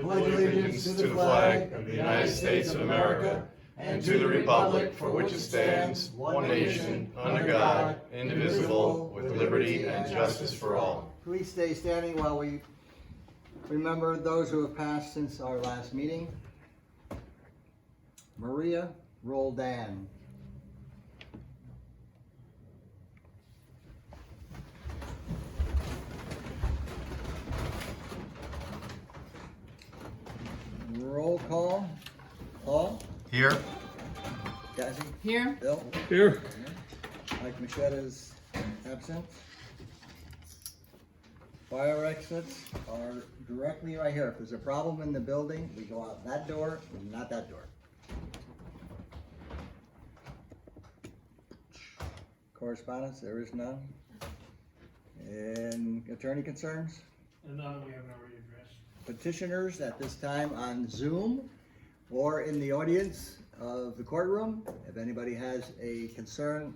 pledge allegiance to the flag of the United States of America and to the republic for which it stands, one nation, under God, indivisible, with liberty and justice for all. Please stay standing while we remember those who have passed since our last meeting. Maria Roldan. Roll call. Paul? Here. Darcy? Here. Bill? Here. Mike Machetta is absent. Fire exits are directly right here. If there's a problem in the building, we go out that door, not that door. Correspondence, there is none. And attorney concerns? None we haven't already addressed. Petitioners at this time on Zoom or in the audience of the courtroom. If anybody has a concern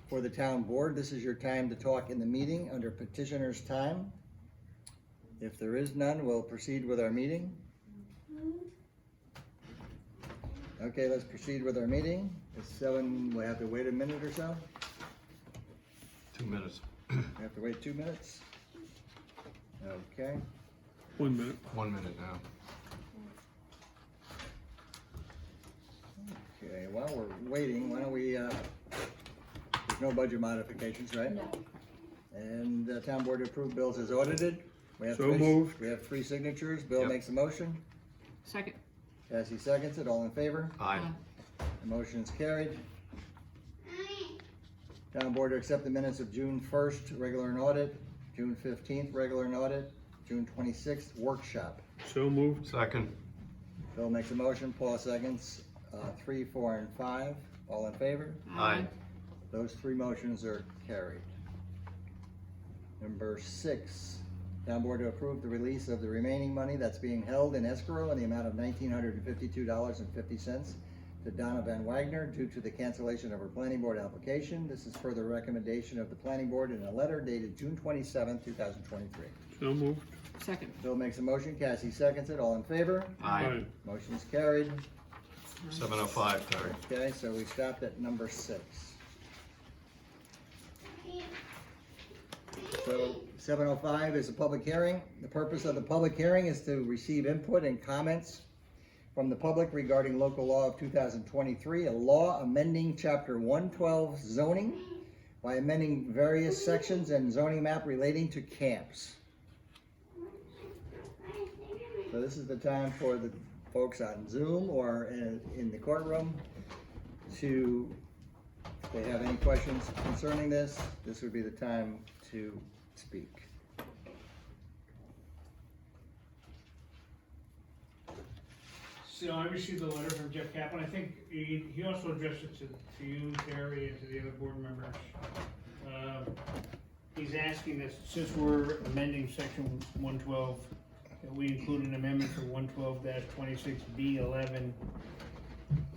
for the town board, this is your time to talk in the meeting under petitioner's time. If there is none, we'll proceed with our meeting. Okay, let's proceed with our meeting. It's 7, we have to wait a minute or so. 2 minutes. We have to wait 2 minutes. Okay. 1 minute. 1 minute now. Okay, while we're waiting, why don't we, there's no budget modifications, right? No. And the town board to approve bills as audited. We have So three- moved. We have 3 signatures. Bill Yep. makes a motion. Second. Cassie seconds it. All in favor? Aye. The motion is carried. Town board to accept the minutes of June 1st, regular and audit, June 15th, regular and audit, June 26th, workshop. So moved. Second. Bill makes a motion. Paul seconds. 3, 4, and 5. All in favor? Aye. Those 3 motions are carried. Number 6, town board to approve the release of the remaining money that's being held in escrow in the amount of $1,952.50 to Donna Van Wagner due to the cancellation of her planning board application. This is for the recommendation of the planning board in a letter dated June 27, 2023. So moved. Second. Bill makes a motion, Cassie seconds it. All in favor? Aye. Motion is carried. 7:05, Terry. Okay, so we stopped at number 6. So 7:05 is a public hearing. The purpose of the public hearing is to receive input and comments from the public regarding local law of 2023, a law amending chapter 112 zoning by amending various sections and zoning map relating to camps. So this is the time for the folks on Zoom or in the courtroom to, if they have any questions concerning this, this would be the time to speak. So I received a letter from Jeff Kaplan. I think he also addressed it to you, Terry, and to the other board members. He's asking that since we're amending section 112, that we include an amendment for 112-26B11,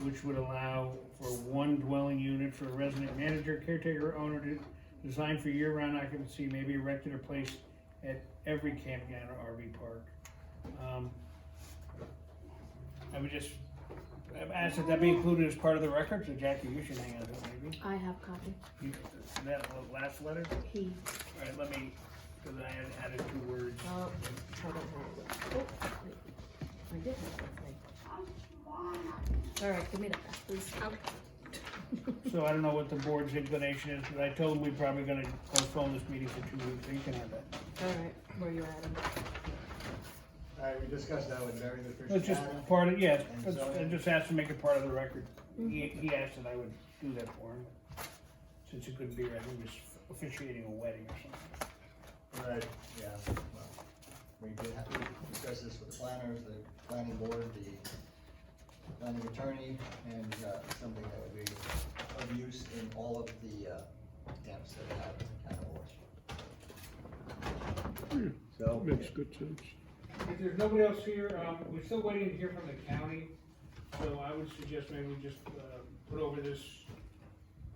which would allow for 1 dwelling unit for a resident manager, caretaker, or owner to design for year-round occupancy, may be erected or placed at every campground or RV park. I would just ask that that be included as part of the record, so Jackie, you should hang on to it maybe. I have copy. That last letter? He. Alright, let me, because I had added 2 words. I don't have it. Oh, wait. I did have something. All right, give me that back, please. So I don't know what the board's inclination is, but I told them we're probably gonna postpone this meeting for 2 weeks, so you can have that. All right, where you at? Alright, we discussed that with Mary the It's just part of, yeah, I just asked to make it part of the record. He asked that I would do that for him, since he couldn't be here, I think he was officiating a wedding or something. Right, yeah, well, we did have to discuss this with the planners, the planning board, the planning attorney, and, something that would be of use in all of the, camps that we have in town. So. Makes good sense. If there's nobody else here, we're still waiting to hear from the county, so I would suggest maybe we just, put over this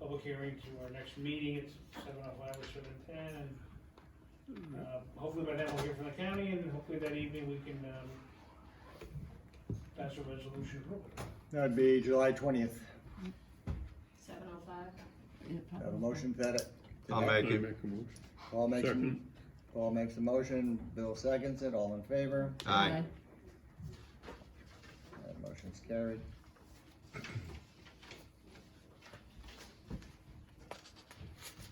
public hearing to our next meeting. It's 7:05 or 7:10, and hopefully by then we'll hear from the county, and hopefully that evening we can pass a resolution approving. That'd be July 20th. 7:05. Have a motion to that. I'll I make make it. a motion. Paul makes, Second. Paul makes the motion, Bill seconds it, all in favor? Aye. That motion's carried.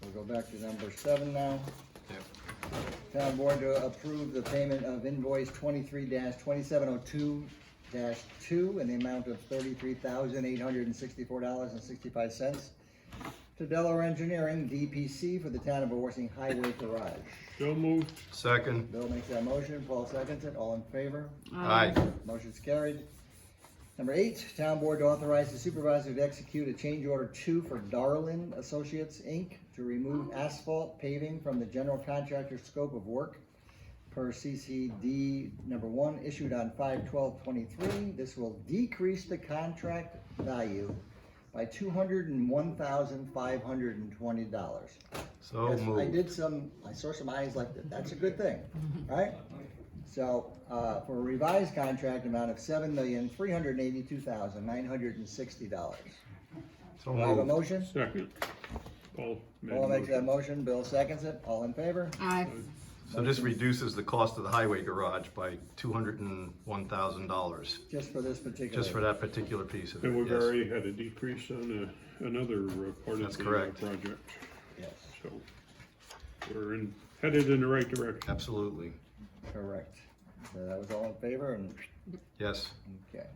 We'll go back to number 7 now. Yep. Town board to approve the payment of invoice 23-2702-2 in the amount of $33,864.65 to Delaware Engineering, DPC, for the town of Wawarsing Highway Garage. So moved. Second. Bill makes that motion, Paul seconds it, all in favor? Aye. Motion's carried. Number 8, town board to authorize the supervisor to execute a change order 2 for Darlin Associates, Inc. to remove asphalt paving from the general contractor's scope of work per CCD number 1 issued on 5/12/23. This will decrease the contract value by $201,520. So Yes, moved. I saw some eyes like that, that's a good thing, right? So, for a revised contract amount of $7,382,960. So Do I have a moved. motion? Second. Paul made Paul a makes that motion. motion, Bill seconds it, all in favor? Aye. So this reduces the cost of the highway garage by $201,000, Just for this particular. just for that particular piece of it. And we've Yes. already had a decrease on another part of That's the correct. project. Yes, So we're headed in the right direction. Absolutely. correct. So that was all in favor and, Yes. okay.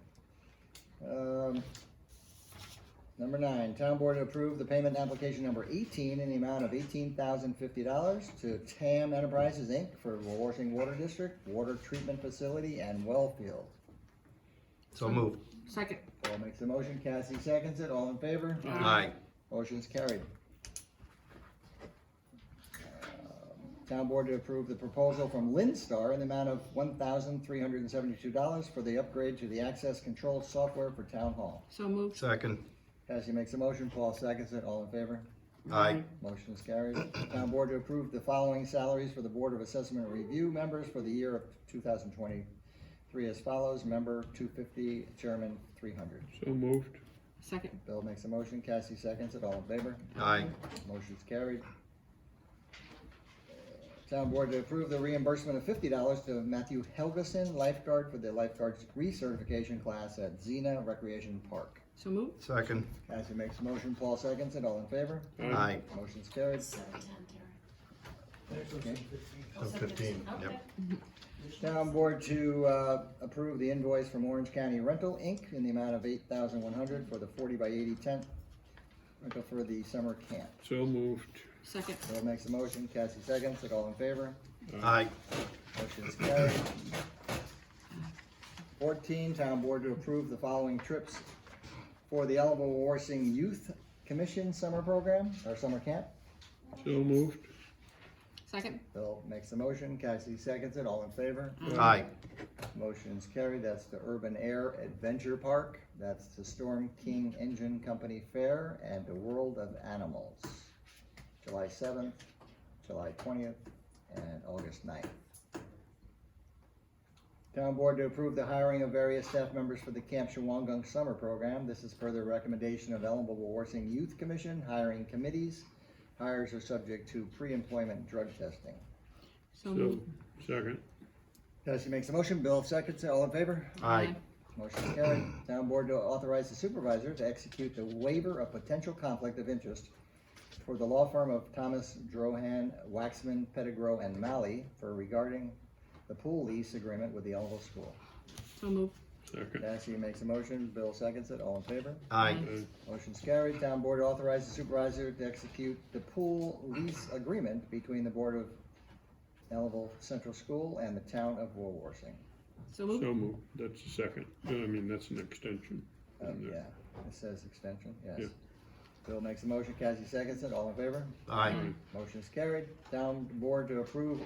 Number 9, town board to approve the payment application number 18 in the amount of $18,050 to TAM Enterprises, Inc. for Wawarsing Water District, Water Treatment Facility, and Well Field. So moved. Second. Paul makes the motion, Cassie seconds it, all in favor? Aye. Motion's carried. Town board to approve the proposal from Linstar in the amount of $1,372 for the upgrade to the access control software for town hall. So moved. Second. Cassie makes a motion, Paul seconds it, all in favor? Aye. Motion is carried. Town board to approve the following salaries for the Board of Assessment Review members for the year of 2023 as follows: member 250, chairman 300. So moved. Second. Bill makes a motion, Cassie seconds it, all in favor? Aye. Motion's carried. Town board to approve the reimbursement of $50 to Matthew Helgeson, lifeguard, for the lifeguards recertification class at Xena Recreation Park. So moved. Second. Cassie makes a motion, Paul seconds it, all in favor? Aye. Motion's carried. 7:10, Next one's Okay. 15. 15. Yep. Town board to approve the invoice from Orange County Rental, Inc. in the amount of $8,100 for the 40x80 tent rental for the summer camp. So moved. Second. Bill makes a motion, Cassie seconds it, all in favor? Aye. Motion is carried. 14, town board to approve the following trips for the Wawarsing Youth Commission summer program, or summer camp. So moved. Second. Bill makes the motion, Cassie seconds it, all in favor? Aye. Motion is carried. That's the Urban Air Adventure Park, that's the Storm King Engine Company Fair, and the World of Animals, July 7th, July 20th, and August 9th. Town board to approve the hiring of various staff members for the Camp Shawangunk Summer Program. This is per the recommendation of Wawarsing Youth Commission, hiring committees. Hires are subject to pre-employment drug testing. So So, moved. second. Cassie makes a motion, Bill seconds it, all in favor? Aye. Motion is carried. Town board to authorize the supervisor to execute the waiver of potential conflict of interest for the law firm of Thomas, Drohan, Waxman, Pettigrew, and Malley for regarding the pool lease agreement with the Ellenville School. So moved. Second. Cassie makes a motion, Bill seconds it, all in favor? Aye. Motion's carried. Town board to authorize the supervisor to execute the pool lease agreement between the Board of Ellenville Central School and the town of Wawarsing. So moved. So moved. That's the second. I mean, that's an extension. Oh, yeah, it says extension, yes. Yeah. Bill makes a motion, Cassie seconds it, all in favor? Aye. Motion is carried. Town board to approve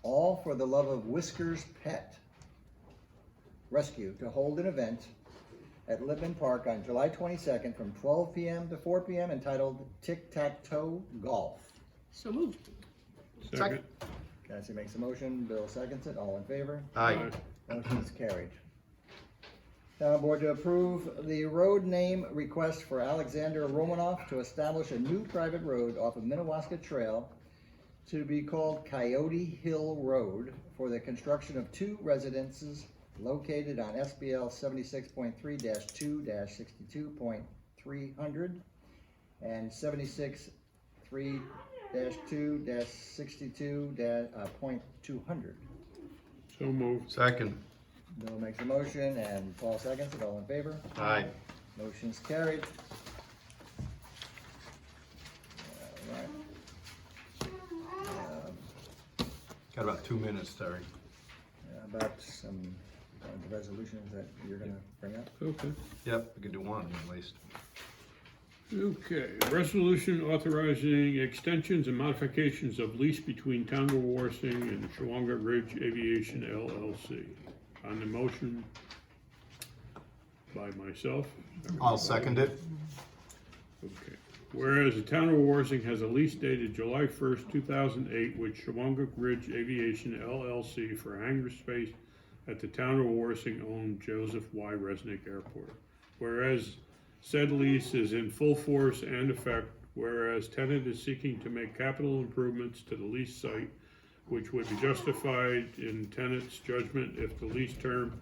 All for the Love of Whiskers Pet Rescue to hold an event at Lippman Park on July 22nd from 12 p.m. to 4 p.m. entitled Tic-Tac-Toe Golf. So moved. Second. Cassie makes a motion, Bill seconds it, all in favor? Aye. Motion is carried. Town Board to approve the road name request for Alexander Romanoff to establish a new private road off of Minnewaska Trail to be called Coyote Hill Road for the construction of 2 residences located on SBL 76.3-2-62.300 and 76.3-2-62.200. So moved. Second. Bill makes a motion and Paul seconds it. All in favor? Aye. Motion's carried. All right. Got about 2 minutes, Terry. About some the resolutions that you're gonna bring up. Okay. Yep, we could do one at least. Okay, resolution authorizing extensions and modifications of lease between Town of Wawarsing and Shawanga Ridge Aviation LLC. On the motion by myself. I'll second it. Okay. Whereas the Town of Wawarsing has a lease dated July 1st, 2008 with Shawanga Ridge Aviation LLC for hangar space at the Town of Wawarsing owned Joseph Y. Resnick Airport. Whereas said lease is in full force and effect, whereas tenant is seeking to make capital improvements to the lease site, which would be justified in tenant's judgment if the lease term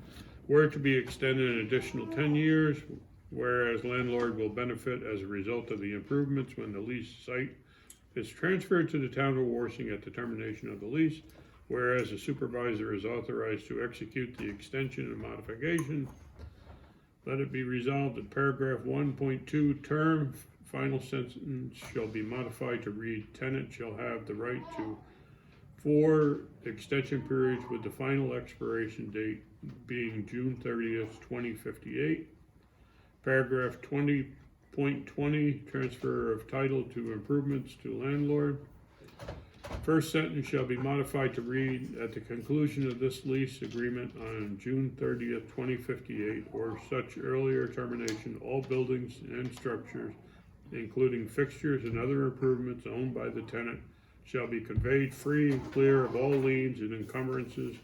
were to be extended an additional 10 years, whereas landlord will benefit as a result of the improvements when the lease site is transferred to the Town of Wawarsing at the termination of the lease, whereas the supervisor is authorized to execute the extension and modification. Let it be resolved that paragraph 1.2 term final sentence shall be modified to read tenant shall have the right to 4 extension periods with the final expiration date being June 30th, 2058. Paragraph 20.20 transfer of title to improvements to landlord. First sentence shall be modified to read, at the conclusion of this lease agreement on June 30th, 2058, or such earlier termination, all buildings and structures, including fixtures and other improvements owned by the tenant, shall be conveyed free and clear of all liens and encumbrances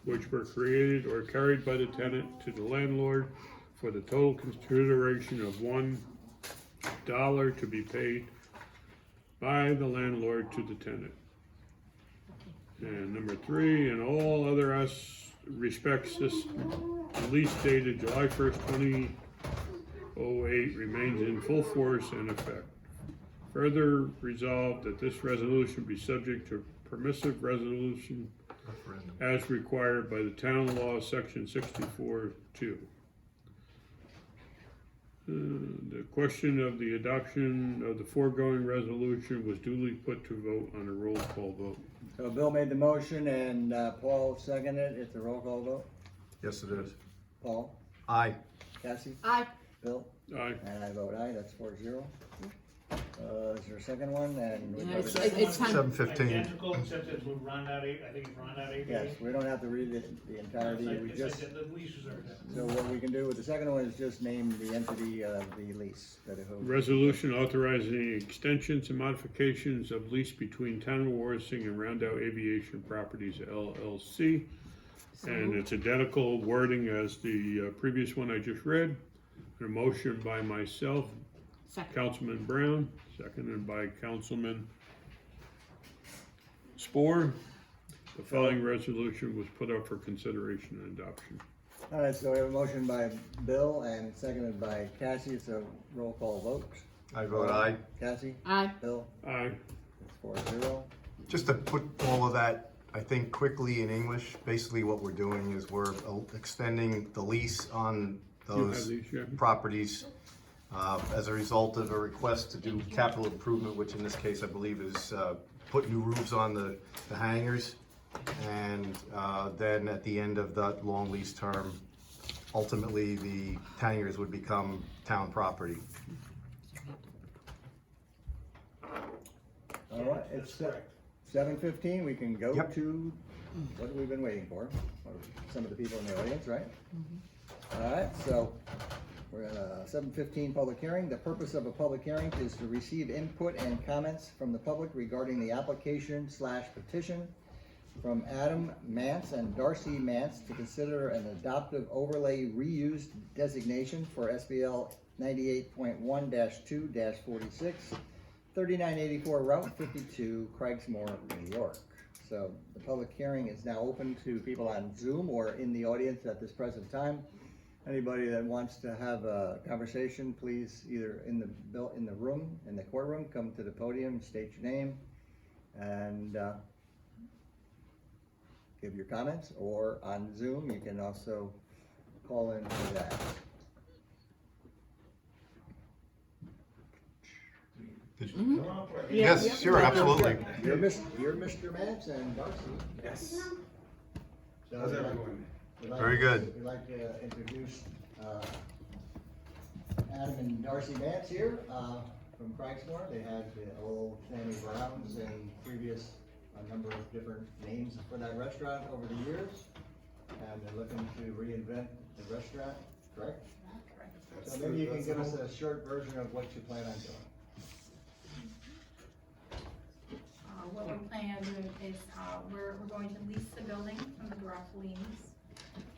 which were created or carried by the tenant to the landlord for the total consideration of $1 to be paid by the landlord to the tenant. And number 3, in all other respects, this lease dated July 1st, 2008 remains in full force and effect. Further resolved that this resolution be subject to permissive resolution as required by the town law, section 64(2). The question of the adoption of the foregoing resolution was duly put to vote on a roll call vote. So Bill made the motion and Paul seconded it. It's a roll call vote. Yes, it is. Paul, Aye. Cassie, Aye. Bill, Aye. and I vote aye. That's 4-0. Is there a second one? And we Yeah, voted- it's time. 7:15. Identical, except it's with Rondot, I think it's Rondot AV. Yes, we don't have to read the entirety. We just, The leases are. so what we can do with the second one is just name the entity of the lease. That it holds. Resolution authorizing extensions and modifications of lease between Town of Wawarsing and Rondout Aviation Properties LLC. And it's identical wording as the previous one I just read. A motion by myself, Second. Councilman Brown, seconded by Councilman Spohr. The following resolution was put up for consideration and adoption. All right, so we have a motion by Bill and seconded by Cassie. It's a roll call vote. I vote aye. Cassie, Aye. Bill, Aye. it's 4-0. Just to put all of that, I think, quickly in English, basically what we're doing is we're extending the lease on You have those these, yeah? properties as a result of a request to do capital improvement, which in this case I believe is put new roofs on the hangars. And then at the end of that long lease term, ultimately the hangars would become town property. All right, it's 7:15. We can go Yep. to what we've been waiting for, or some of the people in the audience, right? All right, so we're at a 7:15 public hearing. The purpose of a public hearing is to receive input and comments from the public regarding the application/petition from Adam Mance and Darcy Mance to consider an adoptive overlay reuse designation for SBL 98.1-2-46, 3984 Route 52, Cragsmoor, New York. So the public hearing is now open to people on Zoom or in the audience at this present time. Anybody that wants to have a conversation, please either in the room, in the courtroom, come to the podium, state your name, and give your comments, or on Zoom, you can also call in for that. Yes, sure, absolutely. You're Mr. Mance and Darcy. Yes. So How's we'd like- everyone? we'd like Very to- good. We'd like to introduce Adam and Darcy Mance here from Cragsmoor. They had the old Sammy Brown's and previous, a number of different names for that restaurant over the years. And they're looking to reinvent the restaurant, correct? So maybe you can give us a short version of what you plan on doing. What we're planning on doing is, we're going to lease the building from the Garofolinis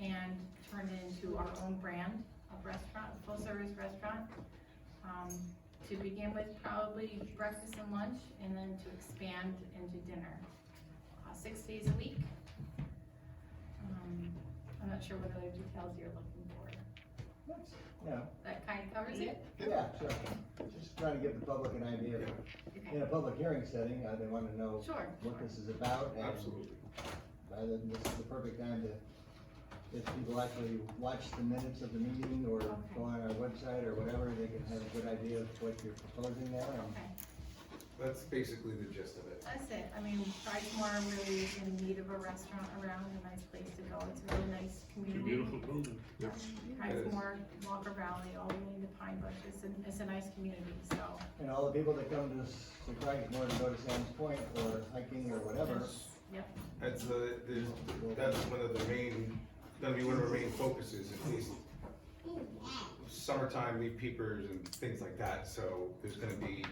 and turn it into our own brand of restaurant, full service restaurant. To begin with, probably breakfast and lunch, and then to expand into dinner, 6 days a week. I'm not sure what other details you're looking for. Yeah, That kind of covers it? yeah, sure. Just trying to give the public an idea. In a public hearing setting, they want to know Sure. what this is about. And Absolutely. rather than, this is the perfect time to, if people actually watch the minutes of the meeting or go on our website or whatever, they can have a good idea of what you're proposing there. And Okay, That's basically the gist of it. that's it. I mean, Cragsmoor really is in need of a restaurant around, a nice place to go. It's a really nice It's a community. beautiful building. Cragsmoor, Walker Valley, all the way into Pine Bush. It's a nice community, so. And all the people that come to Cragsmoor to go to Sam's Point or hiking or whatever, Yep, That's one of the main, gonna be one of our main focuses, at least summertime leaf peepers and things like that, so there's gonna be,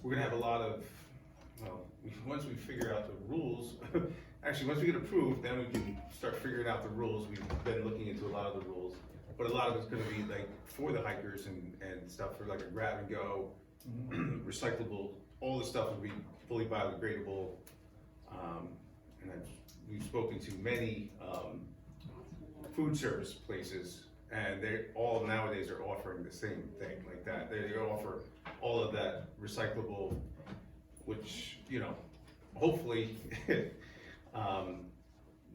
we're gonna have a lot of, well, once we figure out the rules, actually, once we get approved, then we can start figuring out the rules. We've been looking into a lot of the rules, but a lot of it's gonna be like for the hikers and stuff for like a grab and go, recyclable, all the stuff will be fully biodegradable. And we've spoken to many, food service places, and they all nowadays are offering the same thing like that. They offer all of that recyclable, which, you know, hopefully,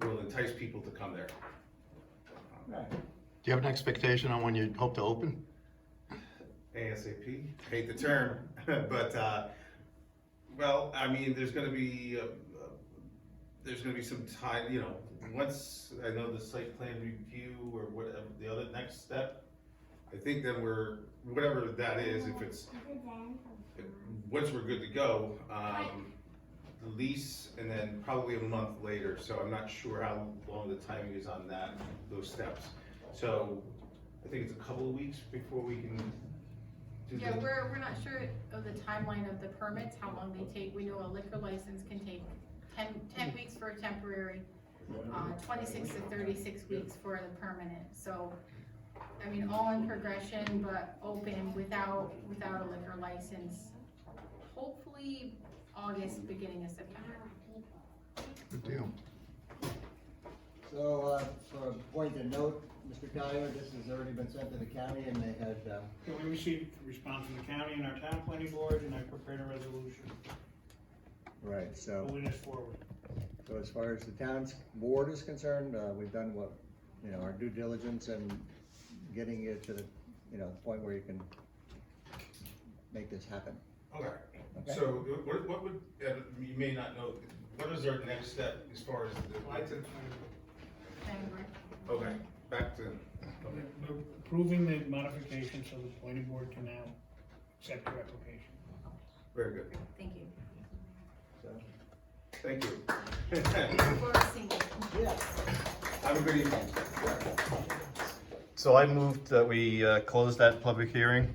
will entice people to come there. right. Do you have an expectation on when you hope to open? ASAP, hate the term, but, well, I mean, there's gonna be some time, you know, once I know the site plan review or whatever, the other next step, I think then whatever that is, once we're good to go, the lease, and then probably a month later, so I'm not sure how long the timing is on those steps. So, I think it's a couple of weeks before we can do yeah, we're not sure of the timeline of the permits, how long they take. We know a liquor license can take 10 weeks for a temporary, 26 to 36 weeks for the permanent. So, I mean, all in progression, but open without a liquor license. Hopefully August, beginning of September. Good deal. So, for a point of note, Mr. Collier, this has already been sent to the county and they had, We received a response from the county and our town planning board, and I prepared a resolution right, so. moving this forward. So as far as the town's board is concerned, we've done what, our due diligence and getting you to the, point where you can make this happen. Okay, Okay. so what would, you may not know, what is our next step as far as the license? Planning board. Okay, back to, We're approving the modification so the planning board can now accept your application. very good, Thank you. So, thank you. Wawarsing. yeah. Have a good evening. So I moved that we close that public hearing.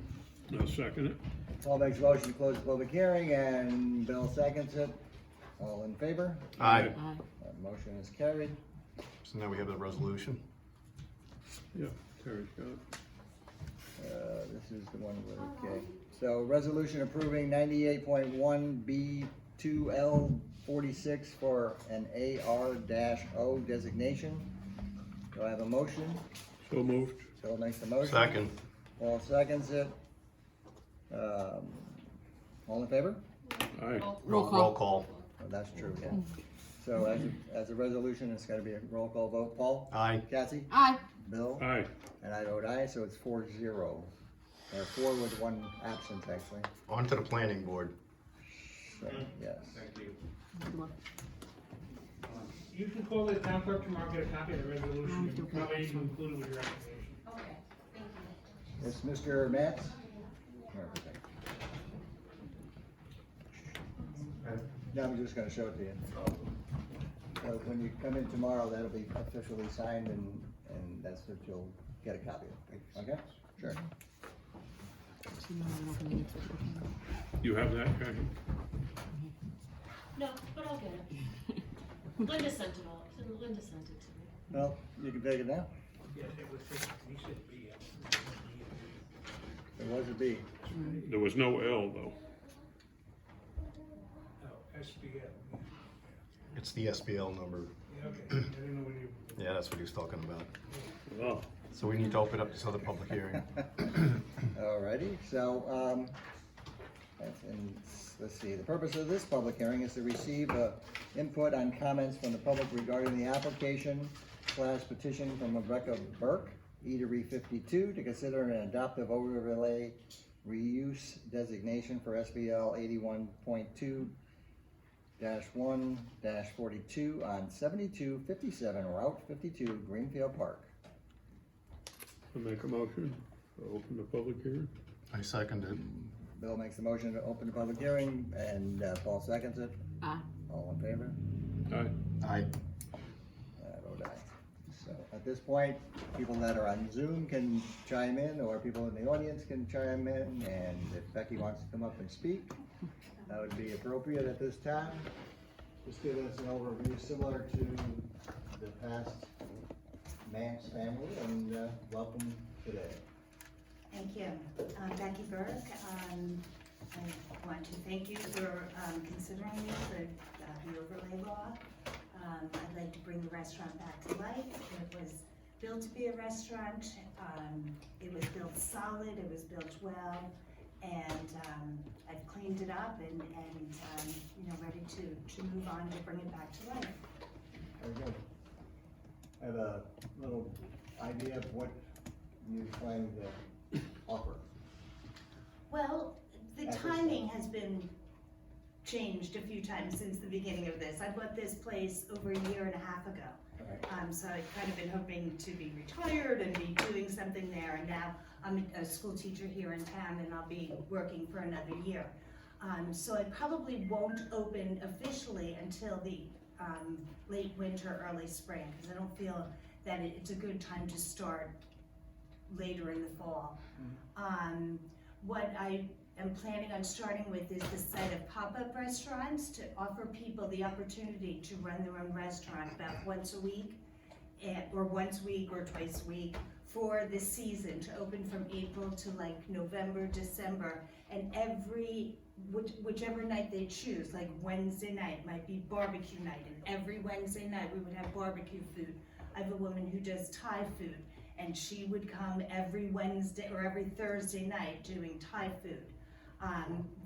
I'll second it. Paul makes a motion to close the public hearing and Bill seconds it. All in favor? Aye. That motion is carried. So now we have the resolution. Yeah, Terry's got it. This is the one with, okay. So resolution approving 98.1 B2L 46 for an AR-O designation. Do I have a motion? So moved. Phil makes the motion. Second. Paul seconds it. All in favor? Aye. Roll call. Oh, that's true, yeah. So as a resolution, it's gotta be a roll call vote. Paul? Aye. Cassie? Aye. Bill? Aye. And I vote aye, so it's 4-0. Or 4 with 1 absent, actually. On to the planning board. So, yes. Thank you. You can call the town clerk tomorrow, get a copy of the resolution, you can probably even include it with your application. Okay, thank you. It's Mr. Mance? No, I'm just gonna show it to you. So when you come in tomorrow, that'll be officially signed and that's what you'll get a copy of, okay? Sure. You have that, Jackie? No, but I'll get it. Linda sent it all, Linda sent it to me. Well, you can take it now. Yeah, it was, he said B. There was a B. There was no L though. Oh, SBL. It's the SBL number. Yeah, okay, I didn't know what you. Yeah, that's what he was talking about. Well, So we need to open up this other public hearing. Alrighty, so, let's see, the purpose of this public hearing is to receive, input on comments from the public regarding the application / petition from Rebecca Burke, Eatery 52, to consider an adoptive overlay reuse designation for SBL 81.2-1-42 on 7257 Route 52, Greenfield Park. I'll make a motion to open the public hearing. I second it. Bill makes the motion to open the public hearing, and Paul seconds it. Aye. All in favor? Aye. Aye. I vote aye. So at this point, people that are on Zoom can chime in, or people in the audience can chime in, and if Becky wants to come up and speak, that would be appropriate at this time. Just give us an overview similar to the past Mance family, and welcome today. Thank you. Becky Burke. I want to thank you for considering me for the overlay law. I'd like to bring the restaurant back to life. It was built to be a restaurant. It was built solid, it was built well, and I've cleaned it up and you know, ready to move on to bring it back to life. Very good. I have a little idea of what you plan to offer. Well, the At this timing time. has been changed a few times since the beginning of this. I bought this place over a year and a half ago. Alright. So I've kind of been hoping to be retired and be doing something there, and now I'm a school teacher here in town and I'll be working for another year. So I probably won't open officially until the late winter, early spring, because I don't feel that it's a good time to start later in the fall. What I am planning on starting with is the site of pop-up restaurants to offer people the opportunity to run their own restaurant about once a week, or once a week or twice a week for the season, to open from April to like November, December, and whichever night they choose, like Wednesday night might be barbecue night, and every Wednesday night we would have barbecue food. I have a woman who does Thai food, and she would come every Wednesday or every Thursday night doing Thai food.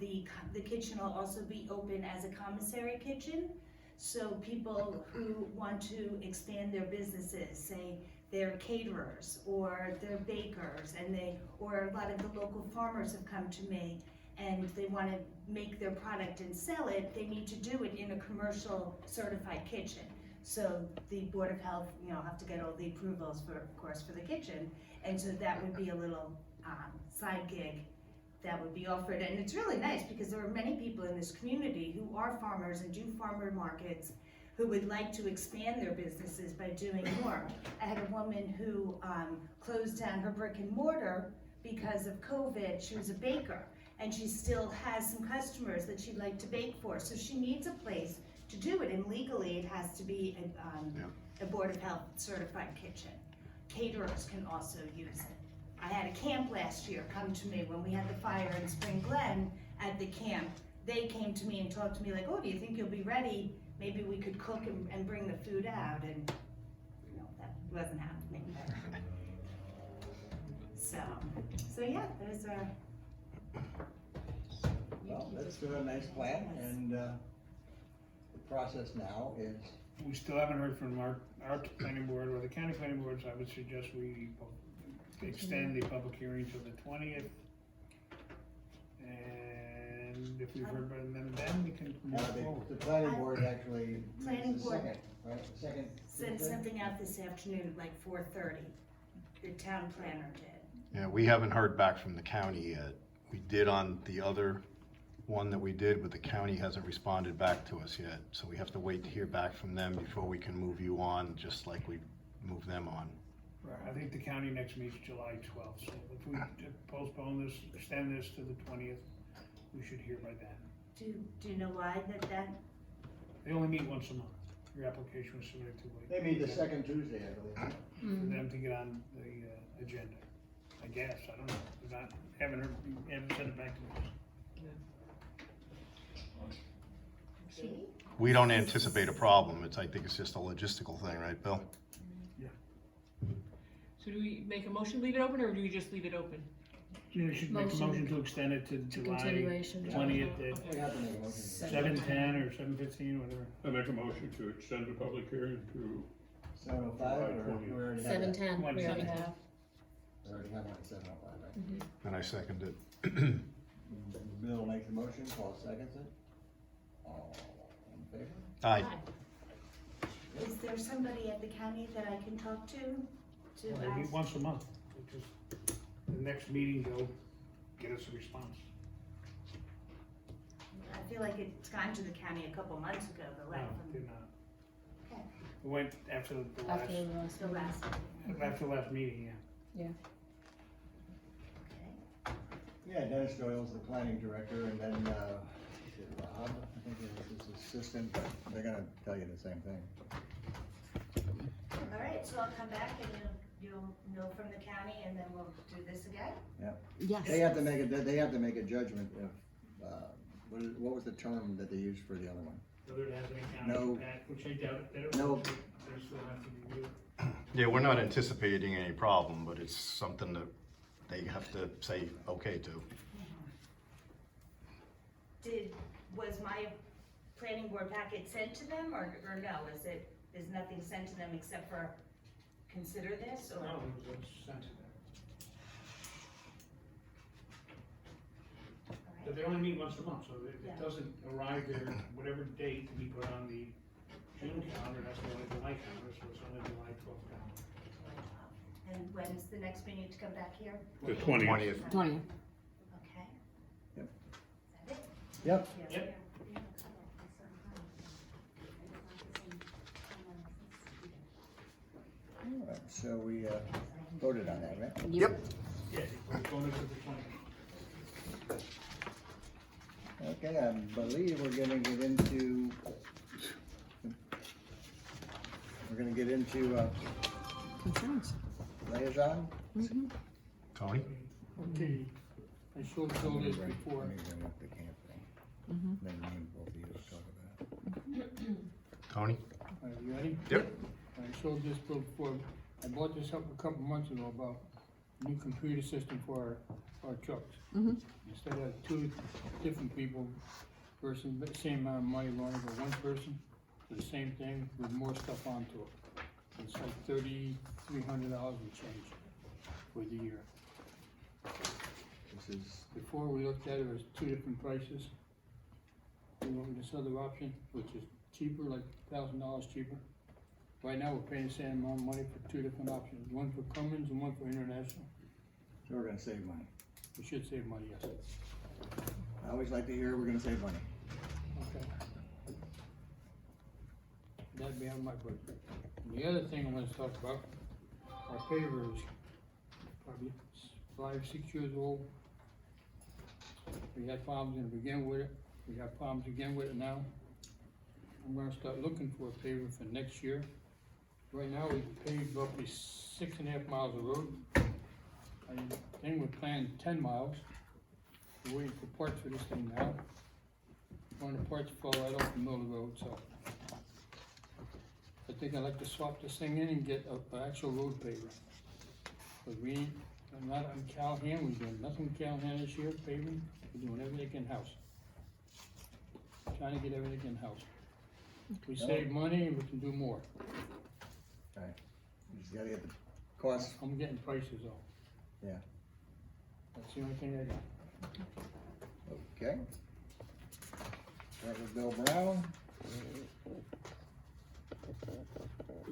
The kitchen will also be open as a commissary kitchen, so people who want to expand their businesses, say they're caterers or they're bakers, or a lot of the local farmers have come to me and they want to make their product and sell it, they need to do it in a commercial certified kitchen. So the Board of Health, you know, have to get all the approvals for, of course, for the kitchen, and so that would be a little side gig that would be offered. And it's really nice because there are many people in this community who are farmers and do farmer markets who would like to expand their businesses by doing more. I had a woman who closed down her brick and mortar because of COVID. She was a baker, and she still has some customers that she'd like to bake for, so she needs a place to do it, and legally it has to be Yeah. a Board of Health certified kitchen. Caterers can also use it. I had a camp last year come to me when we had the fire in Spring Glen at the camp. They came to me and talked to me like, oh, do you think you'll be ready? Maybe we could cook and bring the food out, and that wasn't happening. So yeah, those are. Well, that's a nice plan, and the process now is, We still haven't heard from our planning board or the county planning board, so I would suggest we extend the public hearing to the 20th. And if we've heard from them then, we can move forward. the planning board actually, Planning the board. second, right, the second. Sent Tuesday? something out this afternoon at like 4:30. The town planner did. Yeah, we haven't heard back from the county yet. We did on the other one that we did, but the county hasn't responded back to us yet. So we have to wait to hear back from them before we can move you on, just like we moved them on. Right, I think the county next meets July 12th, so if we postpone this, extend this to the 20th, we should hear by then. Do you know why that? They only meet once a month. Your application was submitted too late. They meet the second Tuesday, I believe. For them to get on the agenda, I guess, I don't know, they're not, haven't sent it back to us. We don't anticipate a problem. I think it's just a logistical thing, right, Bill? So do we make a motion, leave it open, or do we just leave it open? You should make a motion to extend it to July continuation. 20th We at have to make a motion. 7:10 or 7:15, whatever. I make a motion to extend the public hearing to 7:05, or we already have that? 7:10, we already have. We already have one at 7:05, right? And I second it. Bill makes the motion, Paul seconds it. All in favor? Aye. Is there somebody at the county that I can talk to They meet ask? once a month, just the next meeting, they'll get us a response. I feel like it's gone to the county a couple months ago, the No, letter did not. Okay. It went after the last, After the last The one. last. after the last meeting, yeah. Okay. Yeah, Dennis Doyle's the planning director, and then, is it Rob, I think is his assistant, but they're gonna tell you the same thing. All right, so I'll come back and you'll know from the county, and then we'll do this again? Yes. They have to make a judgment if, what was the term that they used for the other one? Whether it has any No. county impact, which I doubt, they don't. No. They still have to review it. Yeah, we're not anticipating any problem, but it's something that they have to say okay to. Was my planning board packet sent to them, or no? Is nothing sent to them except for consider this, or? No, it was sent to them. But they only meet once a month, so Yeah. it doesn't arrive there, whatever date to be put on the June calendar, that's the only July calendar, so it's only July 12th calendar. And when's the next meeting to come back here? the 20th. 20th. Okay. Yep. Is that it? Yep. Yep. All right, so we, voted on that, right? Yep. Yeah, we're going to the 20th. Okay, I believe we're gonna get into, Concerns. liaison. Tony? Okay, I showed Bill this before. Let me bring up the camp thing. Then me and both of you will talk about it. Tony? Are you ready? Yep. I showed this bill before, I bought this up a couple months ago about a new computer system for our trucks. Instead of two different people versus the same amount of money going for one person for the same thing with more stuff onto it. It's like $3,300 and change for the year. This is, Before we looked at it, it was two different prices. We went with this other option, which is cheaper, like $1,000 cheaper. Right now, we're paying the same amount of money for two different options, one for Cummins and one for International. so we're gonna save money. We should save money, yes. I always like to hear we're gonna save money. Okay. That'd be on my budget. And the other thing I want to talk about, our paver is probably 5, 6 years old. We had problems in the beginning with it, we have problems again with it now. I'm gonna start looking for a paver for next year. Right now, we paved roughly 6.5 miles of road. I think we're planning 10 miles. We're waiting for parts for this thing now. One of the parts fell right off the middle of the road, so. I think I'd like to swap this thing in and get an actual road paver. But I'm not on Callahan, we're doing nothing in Callahan this year, paving, we're doing everything in-house. Trying to get everything in-house. We save money and we can do more. Okay. You just gotta get the costs, I'm getting prices though. yeah, That's the only thing I got. okay. Start with Bill Brown.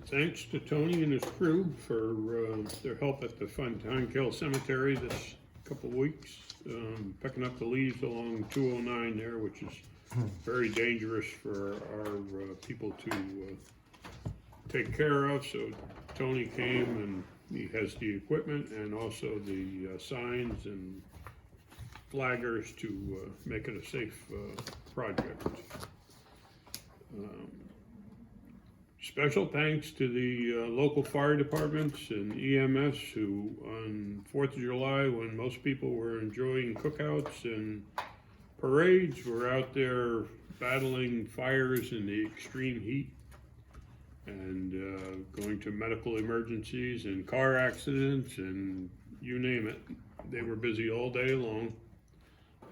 Thanks to Tony and his crew for their help at the Fontaine Cemetery this couple of weeks, picking up the leaves along 209 there, which is very dangerous for our people to take care of. So Tony came and he has the equipment and also the signs and flaggers to make it a safe project. Special thanks to the local fire departments and EMS who on 4th of July, when most people were enjoying cookouts and parades, were out there battling fires in the extreme heat and going to medical emergencies and car accidents and you name it. They were busy all day long.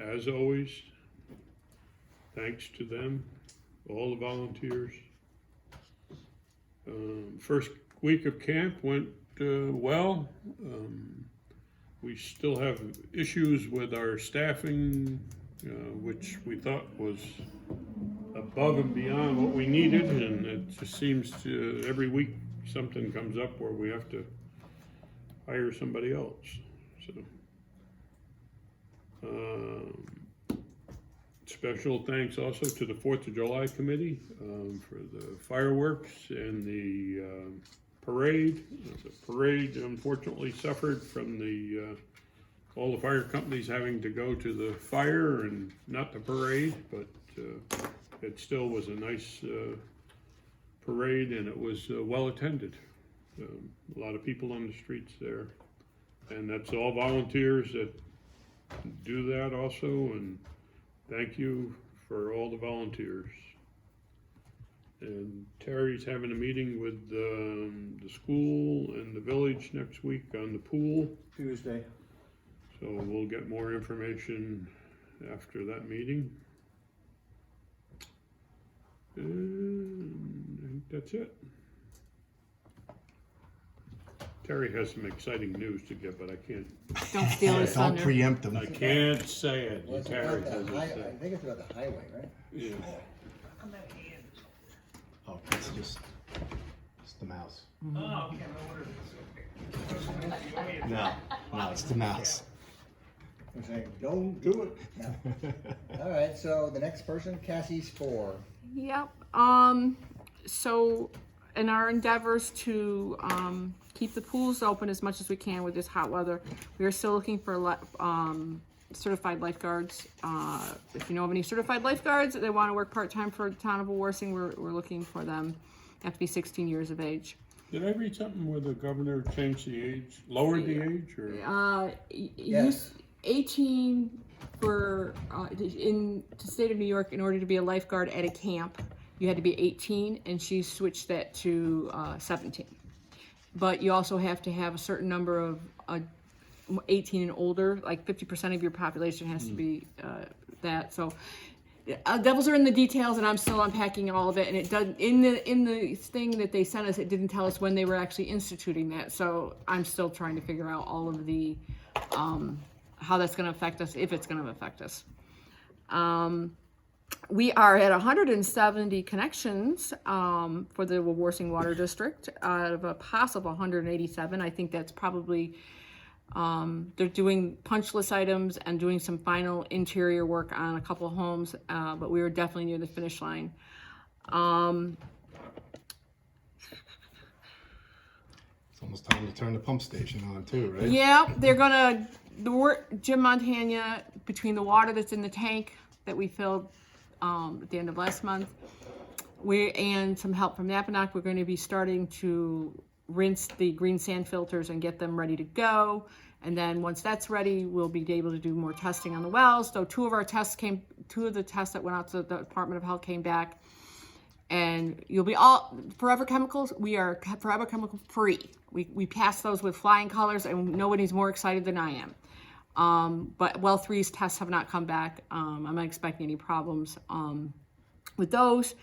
As always, thanks to them, all the volunteers. First week of camp went well. We still have issues with our staffing, which we thought was above and beyond what we needed, and it just seems to, every week something comes up where we have to hire somebody else. So, special thanks also to the 4th of July committee for the fireworks and the parade. The parade unfortunately suffered from the all the fire companies having to go to the fire and not the parade, but it still was a nice parade and it was well attended. A lot of people on the streets there, and that's all volunteers that do that also, and thank you for all the volunteers. And Terry's having a meeting with the school and the village next week on the pool. Tuesday. So we'll get more information after that meeting. And I think that's it. Terry has some exciting news to give, but I can't. Don't steal his Don't thunder. preempt them. I can't say it. Well, it's Terry about has the it I said. think it's about the highway, right? Yeah. Oh, it's just the mouse. Oh, okay, No, it's the mouse. I'm saying, don't do it. No. All right, so the next person, Cassie Spoor. Yep. So in our endeavors to keep the pools open as much as we can with this hot weather, we are still looking for certified lifeguards. If you know of any certified lifeguards that want to work part-time for the town of Wawarsing, we're looking for them. They have to be 16 years of age. Did I read something where the governor changed the age, lowered the age, or? Yes. 18 for in the state of New York. In order to be a lifeguard at a camp, you had to be 18, and she switched that to 17. But you also have to have a certain number of 18 and older, like 50% of your population has to be that. So devils are in the details, and I'm still unpacking all of it. And it does in the thing that they sent us, it didn't tell us when they were actually instituting that. So I'm still trying to figure out all of the how that's going to affect us, if it's going to affect us. We are at 170 connections for the Wawarsing Water District out of a possible 187. I think that's probably, they're doing punch list items and doing some final interior work on a couple of homes, but we were definitely near the finish line. It's almost time to turn the pump station on too, right? Yeah, they're gonna, Jim Montana, between the water that's in the tank that we filled at the end of last month, and some help from Napanock, we're going to be starting to rinse the green sand filters and get them ready to go. And then once that's ready, we'll be able to do more testing on the wells. So two of the tests that went out to the Department of Health came back. And you'll be all, Forever Chemicals, we are Forever Chemical free. We pass those with flying colors, and nobody's more excited than I am. But well 3's tests have not come back. I'm not expecting any problems with those.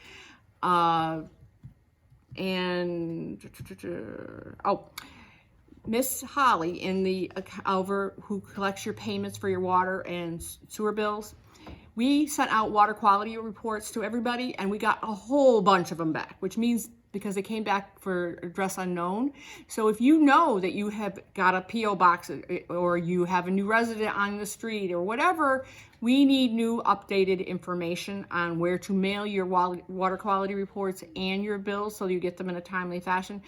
Miss Holly who collects your payments for your water and sewer bills, we sent out water quality reports to everybody, and we got a whole bunch of them back, which means because they came back for address unknown. So if you know that you have got a P.O. box or you have a new resident on the street or whatever, we need new updated information on where to mail your water quality reports and your bills so you get them in a timely fashion.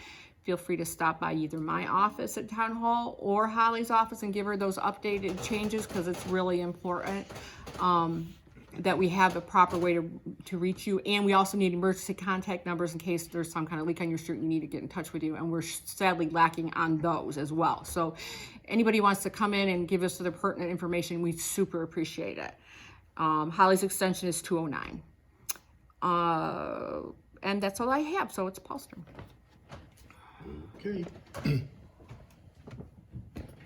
Feel free to stop by either my office at Town Hall or Holly's office and give her those updated changes, because it's really important that we have a proper way to reach you. And we also need emergency contact numbers in case there's some kind of leak on your street and we need to get in touch with you. And we're sadly lacking on those as well. So anybody who wants to come in and give us the pertinent information, we super appreciate it. Holly's extension is 209. And that's all I have. So it's Paul's turn. Okay.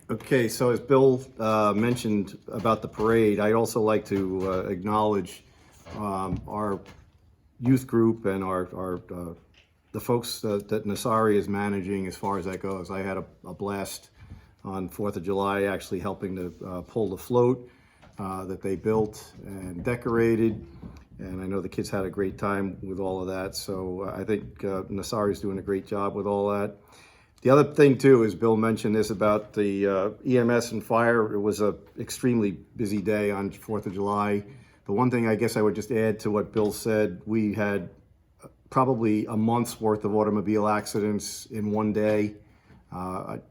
Okay, so as Bill mentioned about the parade, I'd also like to acknowledge our youth group and the folks that Nasari is managing as far as that goes. I had a blast on 4th of July actually helping to pull the float that they built and decorated. And I know the kids had a great time with all of that. So I think Nasari's doing a great job with all that. The other thing too is Bill mentioned this about the EMS and fire. It was an extremely busy day on 4th of July. The one thing I guess I would just add to what Bill said, we had probably a month's worth of automobile accidents in one day.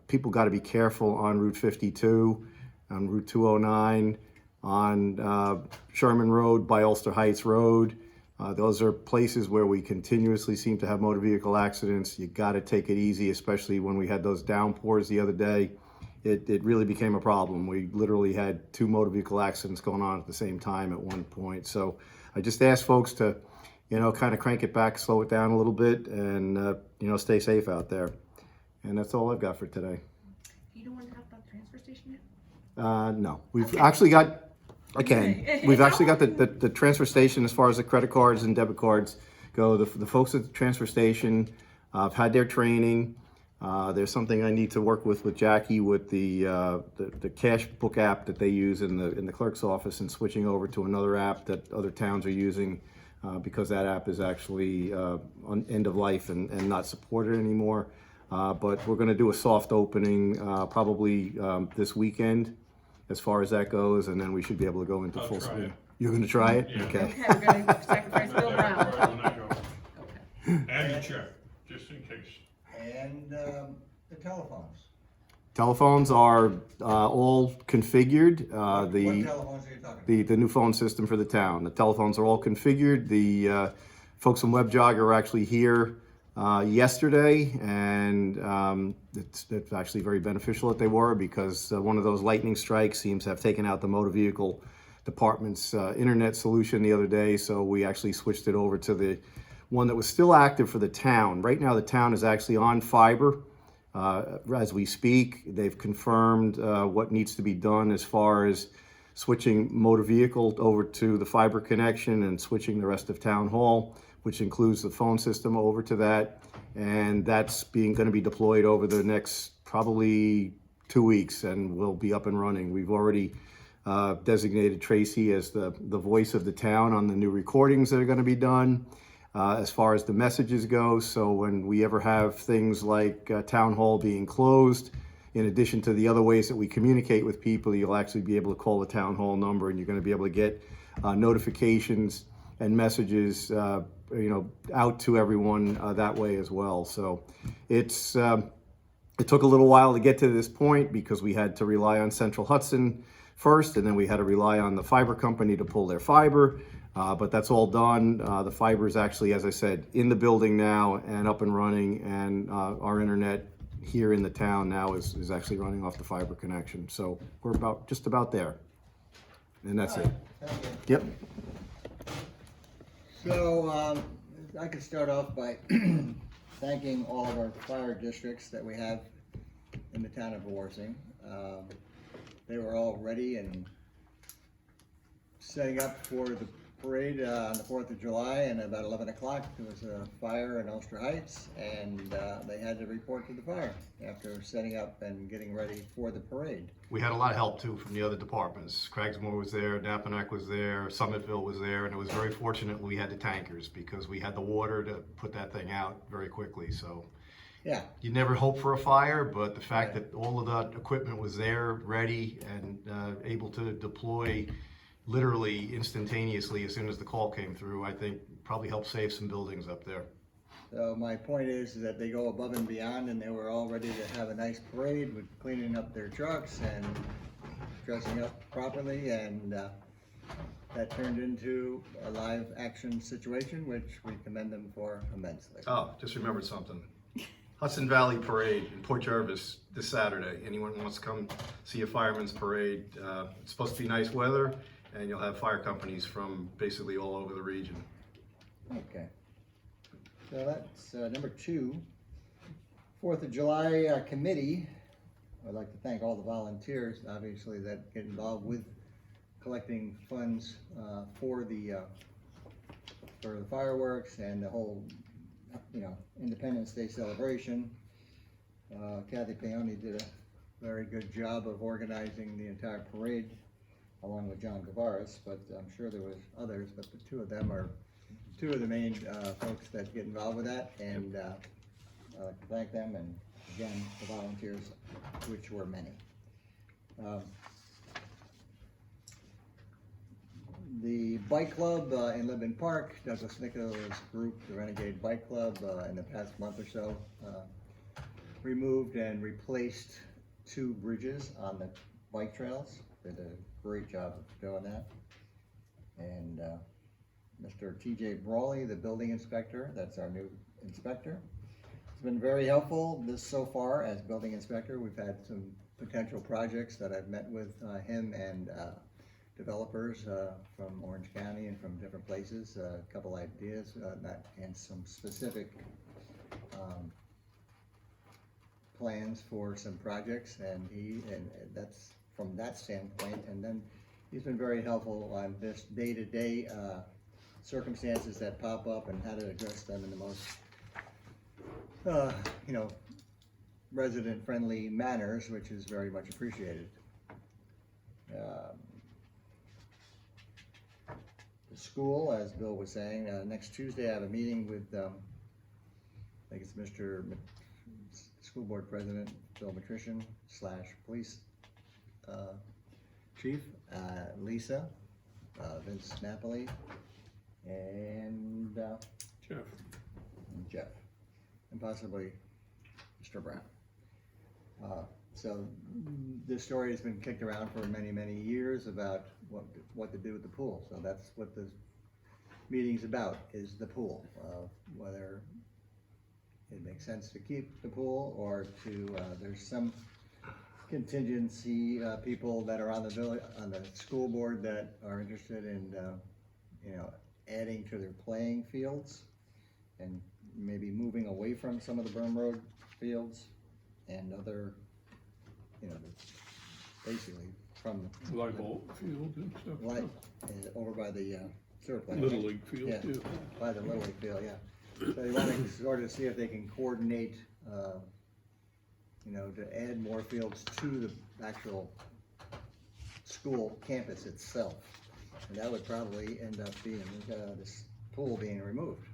People got to be careful on Route 52, on Route 209, on Sherman Road by Ulster Heights Road. Those are places where we continuously seem to have motor vehicle accidents. You got to take it easy, especially when we had those downpours the other day. It really became a problem. We literally had 2 motor vehicle accidents going on at the same time at one point. So I just ask folks to, kind of crank it back, slow it down a little bit, and, stay safe out there. And that's all I've got for today. You don't want to talk about the transfer station yet? No, we've actually got... We've actually got the transfer station as far as the credit cards and debit cards go. The folks at the transfer station have had their training. There's something I need to work with Jackie with the cash book app that they use in the clerk's office, and switching over to another app that other towns are using because that app is actually on end of life and not supported anymore. But we're going to do a soft opening probably this weekend, as far as that goes, and then we should be able to go into full swing. You're going to try it? Yeah. Okay. Okay, we're going to sacrifice Bill Brown. When I go. Add your check, just in case. And the telephones. Telephones are all configured. What telephones are you talking about? The new phone system for the town. The telephones are all configured. The folks from WebJog are actually here yesterday, and it's actually very beneficial that they were, because one of those lightning strikes seems to have taken out the motor vehicle department's internet solution the other day, so we actually switched it over to the one that was still active for the town. Right now the town is actually on fiber as we speak. They've confirmed what needs to be done as far as switching motor vehicle over to the fiber connection and switching the rest of town hall, which includes the phone system, over to that. And that's going to be deployed over the next probably 2 weeks, and we'll be up and running. We've already designated Tracy as the voice of the town on the new recordings that are going to be done as far as the messages go. So when we ever have things like town hall being closed, in addition to the other ways that we communicate with people, you'll actually be able to call the town hall number, and you're going to be able to get notifications and messages out to everyone that way as well. So it took a little while to get to this point, because we had to rely on Central Hudson first, and then we had to rely on the fiber company to pull their fiber. But that's all done. The fiber is actually, as I said, in the building now and up and running, and our internet here in the town now is actually running off the fiber connection. So we're just about there. And that's it. Thank you. Yep. So, I could start off by thanking all of our fire districts that we have in the town of Wawarsing. They were all ready and setting up for the parade on the 4th of July, and about 11 o'clock there was a fire in Ulster Heights, and they had to report to the fire after setting up and getting ready for the parade. We had a lot of help too from the other departments. Cragsmoor was there, Nappaneck was there, Summitville was there, and it was very fortunate we had the tankers because we had the water to put that thing out very quickly. So Yeah, you never hope for a fire, but the fact that all of that equipment was there, ready, and able to deploy literally instantaneously as soon as the call came through, I think probably helped save some buildings up there. so my point is that they go above and beyond, and they were all ready to have a nice parade with cleaning up their trucks and dressing up properly, and that turned into a live action situation, which we commend them for immensely. Oh, just remembered something. Hudson Valley Parade in Port Jervis this Saturday. Anyone wants to come see a fireman's parade? It's supposed to be nice weather, and you'll have fire companies from basically all over the region. Okay. So that's number 2. 4th of July Committee. I'd like to thank all the volunteers, obviously, that get involved with collecting funds for the fireworks and the whole, Independence Day celebration. Kathy Paoni did a very good job of organizing the entire parade, along with John Gavaris, but I'm sure there was others, but the two of them are two of the main folks that get involved with that, and I'd like to thank them, and again, the volunteers, which were many. The bike club in Libin Park, Douglas Nicola's group, the Renegade Bike Club, in the past month or so, removed and replaced 2 bridges on the bike trails. Did a great job of doing that. And Mr. TJ Brawley, the building inspector, that's our new inspector. It's been very helpful so far as building inspector. We've had some potential projects that I've met with him and developers from Orange County and from different places, a couple ideas and some specific plans for some projects, and that's from that standpoint. And then he's been very helpful on this day-to-day circumstances that pop up and how to address them in the most resident-friendly manners, which is very much appreciated. The school, as Bill was saying, next Tuesday I have a meeting with, I think it's Mr. School Board President Bill Matrician / Police Chief, Lisa, Vince Napoli, and Jeff, and possibly Mr. Brown. So this story has been kicked around for many, many years about what to do with the pool. So that's what the meeting's about, is the pool. Whether it makes sense to keep the pool or to, there's some contingency people that are on the school board that are interested in, adding to their playing fields and maybe moving away from some of the Berm Road fields and other, basically from Like all field and stuff. like over by the sewer plant. Little League field, Yeah, too. by the Little League field, yeah. So they want to sort of see if they can coordinate, to add more fields to the actual school campus itself. And that would probably end up being this pool being removed.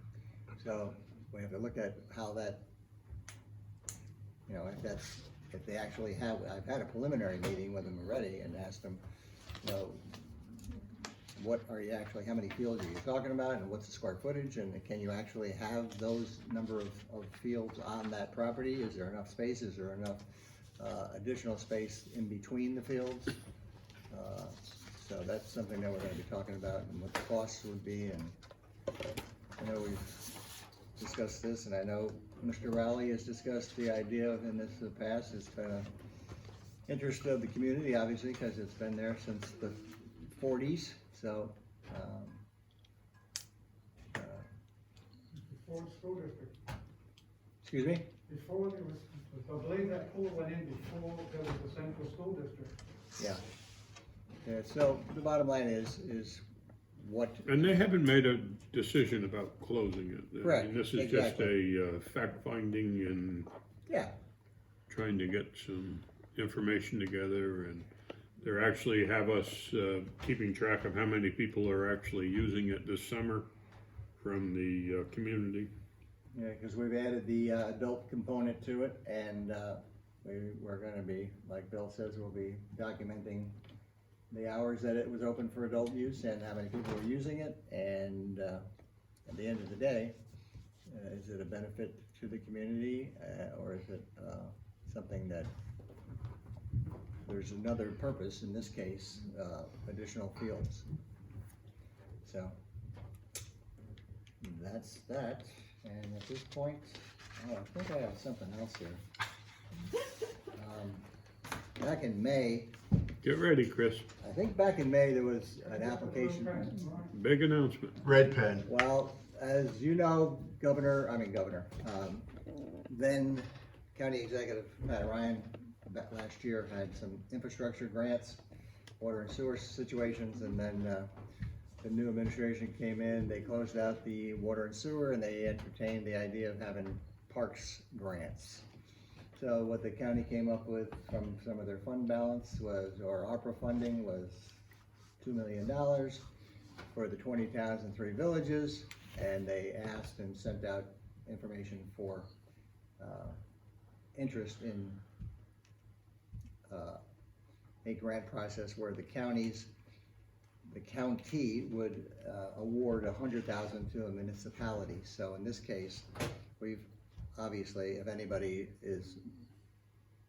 So we have to look at how that, if they actually have, I've had a preliminary meeting with them already and asked them, what are you actually, how many fields are you talking about, and what's the square footage, and can you actually have those number of fields on that property? Is there enough space? Is there enough additional space in between the fields? So that's something that we're gonna be talking about and what the costs would be, and I know we've discussed this, and I know Mr. Rowley has discussed the idea of, in this in the past, it's been an interest of the community, obviously, because it's been there since the 40s, so, Before the school district, excuse me? before there was, I believe that pool went in before there was the central school district. Yeah. Yeah, so the bottom line is what, And they haven't made a decision about closing it. Correct, I mean, this is just exactly. a fact-finding and yeah, trying to get some information together, and they actually have us keeping track of how many people are actually using it this summer from the community. yeah, because we've added the adult component to it, and we're gonna be, like Bill says, we'll be documenting the hours that it was open for adult use and how many people were using it, and at the end of the day, is it a benefit to the community, or is it something that there's another purpose, in this case, additional fields. So, that's that, and at this point, oh, I think I have something else here. Back in May, Get ready, Chris. I think back in May, there was an application. Big announcement. Red pen. Well, as you know, then County Executive Pat Ryan, back last year, had some infrastructure grants, water and sewer situations, and then the new administration came in, they closed out the water and sewer, and they entertained the idea of having parks grants. So what the county came up with from some of their fund balance was, or ARPA funding, was $2 million for the 20 towns and 3 villages, and they asked and sent out information for interest in a grant process where the county would award $100,000 to a municipality. So in this case, we've obviously, if anybody is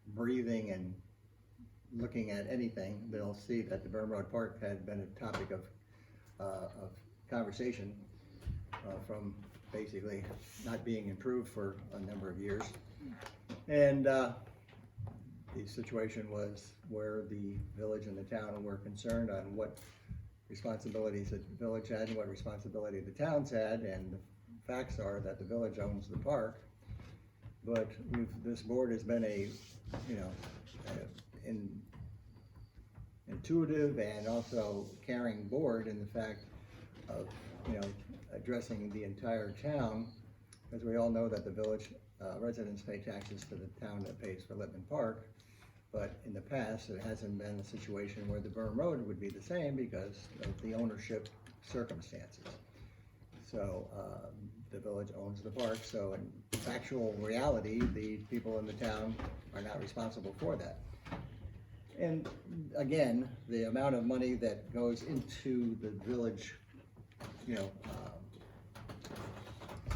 breathing and looking at anything, they'll see that the Burn Road Park had been a topic of conversation from basically not being improved for a number of years. And the situation was where the village and the town were concerned on what responsibilities the village had and what responsibility the towns had, and the facts are that the village owns the park. But this board has been a, intuitive and also caring board in the fact of, addressing the entire town, as we all know that the village residents pay taxes to the town that pays for Lippman Park. But in the past, it hasn't been a situation where the Burn Road would be the same because of the ownership circumstances. So the village owns the park, so in factual reality, the people in the town are not responsible for that. And again, the amount of money that goes into the village,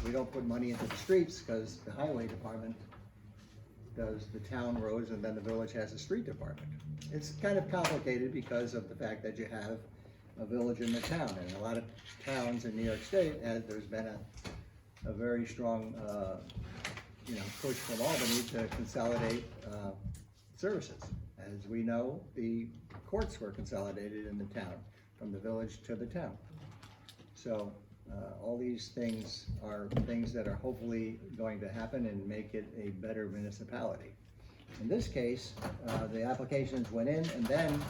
we don't put money into the streets because the highway department does the town roads, and then the village has a street department. It's kind of complicated because of the fact that you have a village in the town, and a lot of towns in New York State, there's been a very strong, push from Albany to consolidate services. As we know, the courts were consolidated in the town, from the village to the town. So all these things are things that are hopefully going to happen and make it a better municipality. In this case, the applications went in, and then,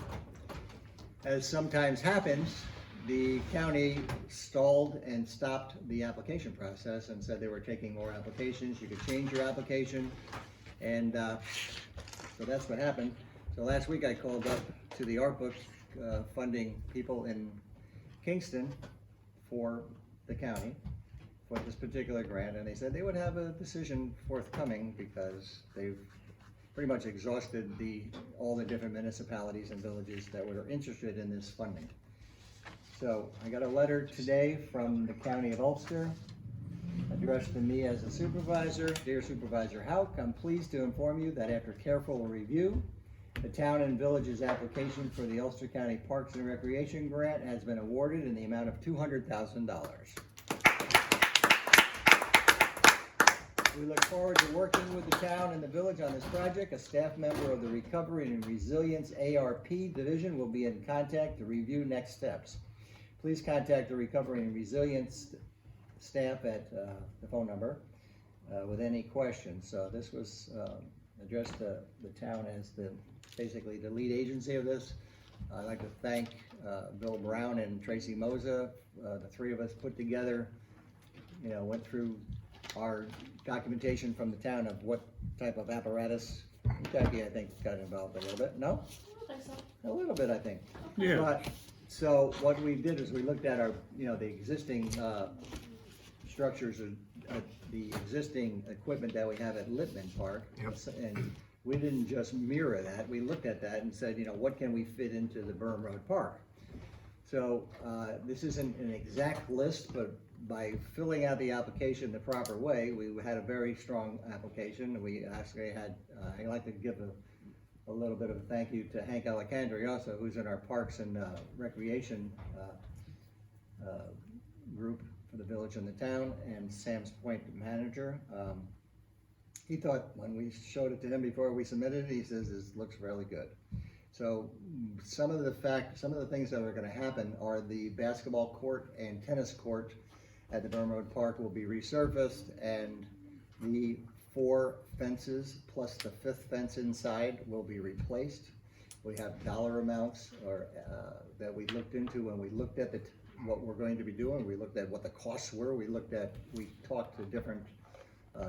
as sometimes happens, the county stalled and stopped the application process and said they were taking more applications. You could change your application, and so that's what happened. So last week I called up to the ARPA funding people in Kingston for the county for this particular grant, and they said they would have a decision forthcoming because they've pretty much exhausted all the different municipalities and villages that were interested in this funding. So I got a letter today from the County of Ulster addressed to me as a supervisor. Dear Supervisor Houck, I'm pleased to inform you that after careful review The town and village's application for the Ulster County Parks and Recreation Grant has been awarded in the amount of $200,000. We look forward to working with the town and the village on this project. A staff member of the Recovery and Resilience ARP Division will be in contact to review next steps. Please contact the Recovery and Resilience staff at the phone number with any questions. So this was addressed to the town as basically the lead agency of this. I'd like to thank Bill Brown and Tracy Moza. The three of us put together, went through our documentation from the town of what type of apparatus. Jackie, I think, got involved a little bit. No? I don't think so. A little bit, I think. Yeah. But, so what we did is we looked at our, the existing structures, the existing equipment that we have at Littman Park. Yep. And we didn't just mirror that, we looked at that and said, what can we fit into the Burn Road Park? So this isn't an exact list, but by filling out the application the proper way, we had a very strong application. We actually had, I'd like to give a little bit of a thank you to Hank Alacandri also, who's in our Parks and Recreation group for the village and the town, and Sam's Point manager. He thought, when we showed it to him before we submitted it, he says, this looks really good. So some of the things that are gonna happen are the basketball court and tennis court at the Burn Road Park will be resurfaced, and the 4 fences plus the 5th fence inside will be replaced. We have dollar amounts that we looked into when we looked at what we're going to be doing. We looked at what the costs were. We talked to different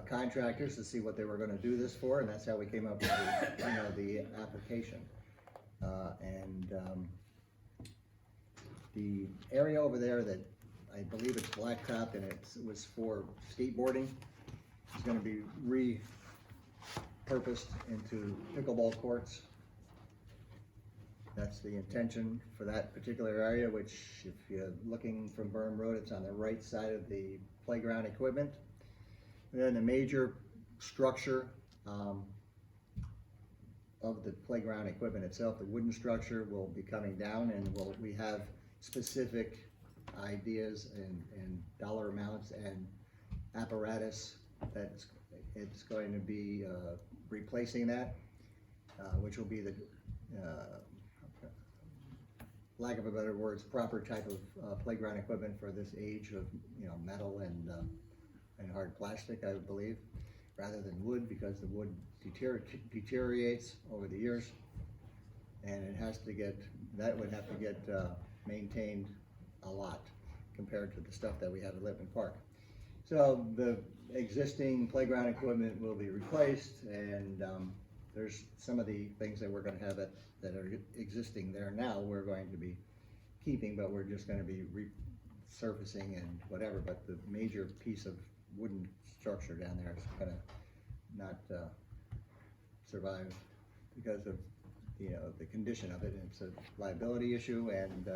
contractors to see what they were going to do this for, and that's how we came up with the application. The area over there that I believe it's blacktop and it was for skateboarding is going to be repurposed into pickleball courts. That's the intention for that particular area, which if you're looking from Burn Road, it's on the right side of the playground equipment. And then the major structure of the playground equipment itself, the wooden structure, will be coming down, and we have specific ideas and dollar amounts and apparatus that it's going to be replacing that, which will be the lack of a better words, proper type of playground equipment for this age of metal and hard plastic, I would believe, rather than wood, because the wood deteriorates over the years, and it has to get maintained a lot compared to the stuff that we have at Littman Park. So the existing playground equipment will be replaced, and there's some of the things that we're going to have that are existing there now we're going to be keeping, but we're just going to be resurfacing and whatever. But the major piece of wooden structure down there is going to not survive because of the condition of it. And it's a liability issue, and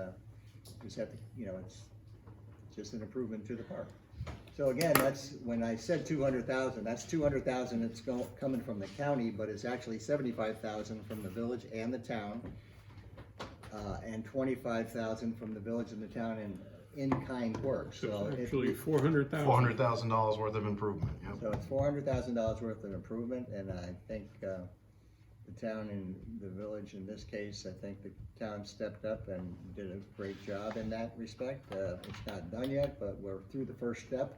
just have to it's just an improvement to the park. So again, that's when I said 200,000. That's 200,000. It's coming from the county, but it's actually 75,000 from the village and the town, and 25,000 from the village and the town in-kind work. So it's actually $400,000. $400,000 worth of improvement. Yep. So it's $400,000 worth of improvement, and I think the town and the village, in this case, I think the town stepped up and did a great job in that respect. It's not done yet, but we're through the first step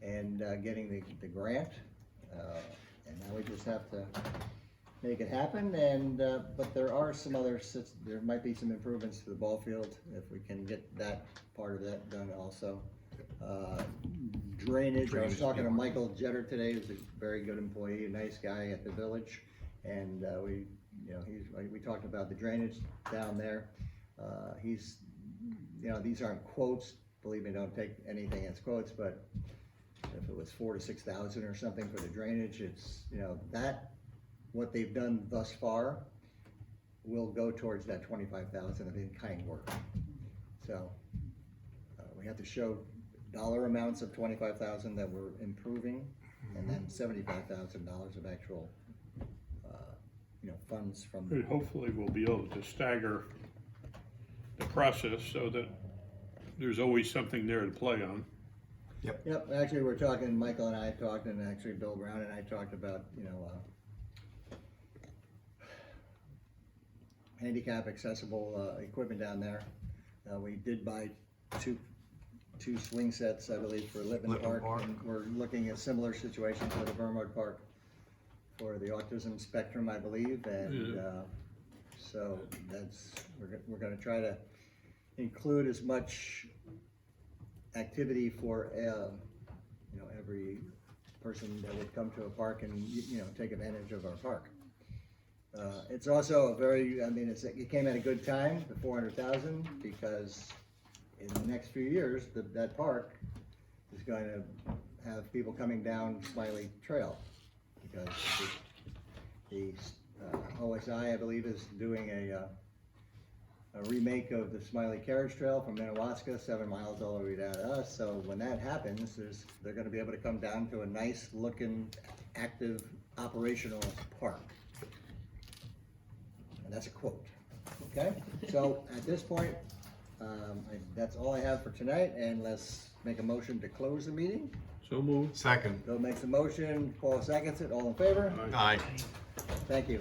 and getting the grant, and now we just have to make it happen. And but there are some there might be some improvements to the ball field if we can get that part of that done also. Drainage. I was talking to Michael Jetter today, who's a very good employee, a nice guy at the village, and we talked about the drainage down there. These aren't quotes. Believe me, don't take anything as quotes, but if it was 4,000 to 6,000 or something for the drainage, it's that what they've done thus far will go towards that 25,000 of in-kind work. So we have to show dollar amounts of 25,000 that we're improving, and then $75,000 of actual funds from. And hopefully we'll be able to stagger the process so that there's always something there to play on. Yep, actually, we're talking, Michael and I talked, and actually Bill Brown and I talked about, handicap accessible, equipment down there. We did buy two swing sets, I believe, for Litman Litman Park. Park. And we're looking at similar situations for the Vermont Park for the autism spectrum, I believe, and, so we're gonna try to include as much activity for, every person that would come to a park and, take advantage of our park. It's also a very, it came at a good time, the 400,000, because in the next few years, that park is going to have people coming down Smiley Trail, because the OSI, I believe, is doing a remake of the Smiley Carriage Trail from Minnewaska, 7 miles all the way down to us. So when that happens, they're gonna be able to come down to a nice looking, active, operational park. And that's a quote, okay? So at this point, that's all I have for tonight, and let's make a motion to close the meeting. So moved. Second. Bill makes a motion, Paul seconds it, all in favor? Aye. Thank you.